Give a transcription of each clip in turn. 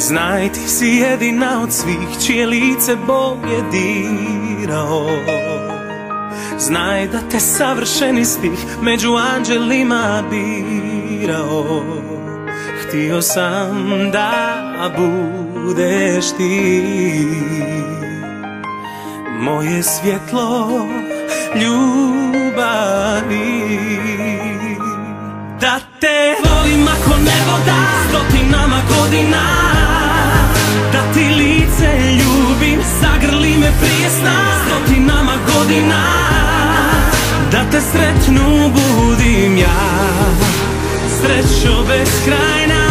Znaj, ti si jedina od svih čije lice Bog je dirao. Znaj da te savršeni stih među anđelima birao. Htio sam da budeš ti moje svjetlo ljubavi. Da te volim ako nebo da stotinama godina, da ti lice ljubim, zagrli me prije sna stotinama godina, da te sretnu budim ja, srećo beskrajna.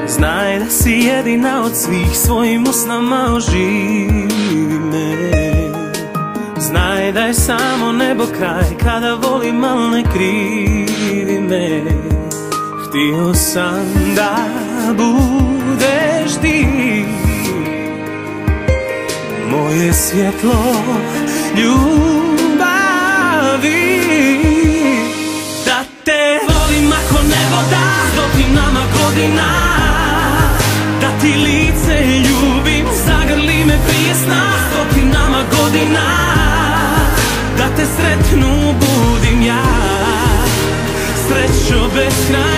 Znaj da si jedina od svih, svojim usnama oživi me. Znaj da je samo nebo kraj kada volim, al ne krivi me. Htio sam da budeš ti moje svjetlo ljubavi. Da te volim ako nebo da stotinama godina, da ti lice ljubim, zagrli me prije sna stotinama godina, da te sretnu budim ja, srećo beskrajna.